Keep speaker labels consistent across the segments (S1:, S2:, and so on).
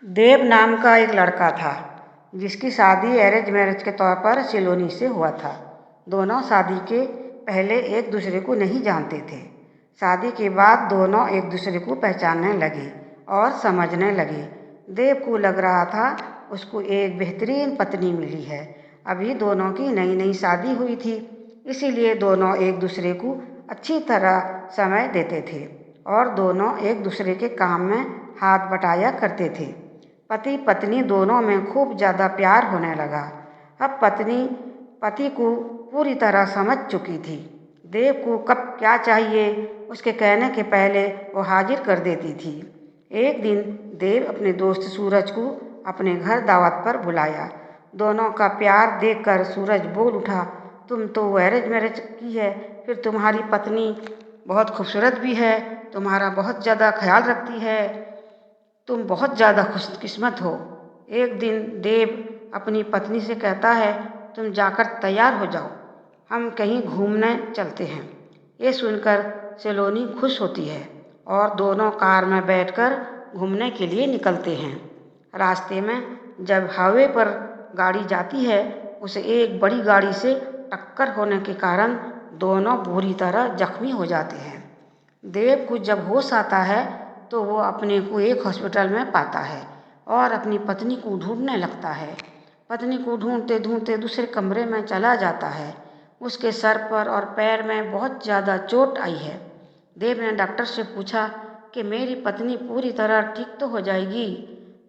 S1: देव नाम का एक लड़का था जिसकी शादी अरेंज मैरिज के तौर पर सिलोनी से हुआ था। दोनों शादी के पहले एक दूसरे को नहीं जानते थे। शादी के बाद दोनों एक दूसरे को पहचानने लगे और समझने लगे। देव को लग रहा था उसको एक बेहतरीन पत्नी मिली है। अभी दोनों की नई नई शादी हुई थी, इसीलिए दोनों एक दूसरे को अच्छी तरह समय देते थे और दोनों एक दूसरे के काम में हाथ बटाया करते थे। पति पत्नी दोनों में खूब ज़्यादा प्यार होने लगा। अब पत्नी पति को पूरी तरह समझ चुकी थी। देव को कब क्या चाहिए उसके कहने के पहले वो हाजिर कर देती थी। एक दिन देव अपने दोस्त सूरज को अपने घर दावत पर बुलाया। दोनों का प्यार देखकर सूरज बोल उठा, तुम तो अरेंज मैरिज की है, फिर तुम्हारी पत्नी बहुत खूबसूरत भी है, तुम्हारा बहुत ज़्यादा ख्याल रखती है, तुम बहुत ज़्यादा खुशकिस्मत हो। एक दिन देव अपनी पत्नी से कहता है, तुम जाकर तैयार हो जाओ, हम कहीं घूमने चलते हैं। ये सुनकर सलोनी खुश होती है और दोनों कार में बैठकर घूमने के लिए निकलते हैं। रास्ते में जब हाईवे पर गाड़ी जाती है, उसे एक बड़ी गाड़ी से टक्कर होने के कारण दोनों बुरी तरह जख्मी हो जाते हैं। देव को जब होश आता है तो वो अपने को एक हॉस्पिटल में पाता है और अपनी पत्नी को ढूंढने लगता है। पत्नी को ढूंढते ढूंढते दूसरे कमरे में चला जाता है। उसके सर पर और पैर में बहुत ज़्यादा चोट आई है। देव ने डॉक्टर से पूछा कि मेरी पत्नी पूरी तरह ठीक तो हो जाएगी।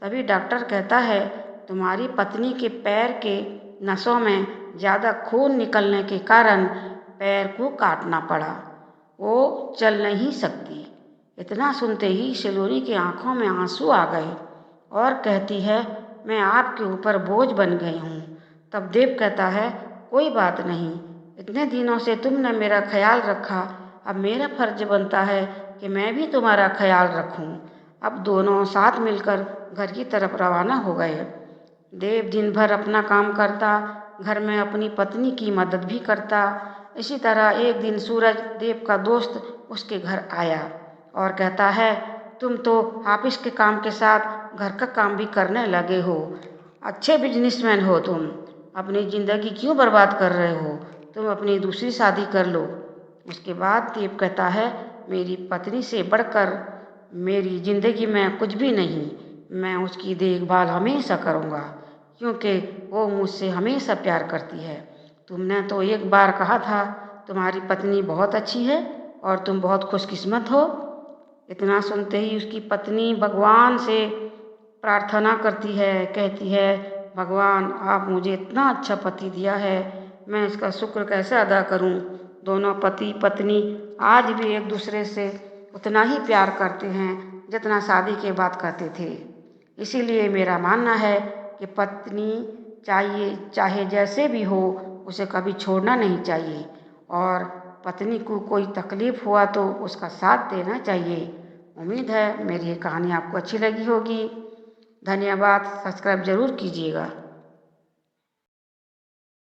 S1: तभी डॉक्टर कहता है, तुम्हारी पत्नी के पैर के नसों में ज़्यादा खून निकलने के कारण पैर को काटना पड़ा, वो चल नहीं सकती। इतना सुनते ही सलोनी की आंखों में आंसू आ गए और कहती है, मैं आपके ऊपर बोझ बन गई हूँ। तब देव कहता है, कोई बात नहीं, इतने दिनों से तुमने मेरा ख्याल रखा, अब मेरा फर्ज बनता है कि मैं भी तुम्हारा ख्याल रखूँ। अब दोनों साथ मिलकर घर की तरफ रवाना हो गए। देव दिन भर अपना काम करता, घर में अपनी पत्नी की मदद भी करता। इसी तरह एक दिन सूरज, देव का दोस्त, उसके घर आया और कहता है, तुम तो ऑफिस के काम के साथ घर का काम भी करने लगे हो, अच्छे बिजनेसमैन हो तुम, अपनी ज़िंदगी क्यों बर्बाद कर रहे हो, तुम अपनी दूसरी शादी कर लो। उसके बाद देव कहता है, मेरी पत्नी से बढ़कर मेरी ज़िंदगी में कुछ भी नहीं, मैं उसकी देखभाल हमेशा करूँगा क्योंकि वो मुझसे हमेशा प्यार करती है। तुमने तो एक बार कहा था तुम्हारी पत्नी बहुत अच्छी है और तुम बहुत खुशकिस्मत हो। इतना सुनते ही उसकी पत्नी भगवान से प्रार्थना करती है, कहती है, भगवान आप मुझे इतना अच्छा पति दिया है, मैं इसका शुक्र कैसे अदा करूं। दोनों पति पत्नी आज भी एक दूसरे से उतना ही प्यार करते हैं जितना शादी के बाद करते थे। इसीलिए मेरा मानना है कि पत्नी चाहे जैसे भी हो, उसे कभी छोड़ना नहीं चाहिए और पत्नी को कोई तकलीफ़ हुआ तो उसका साथ देना चाहिए। उम्मीद है मेरी ये कहानी आपको अच्छी लगी होगी। धन्यवाद। सब्सक्राइब ज़रूर कीजिएगा।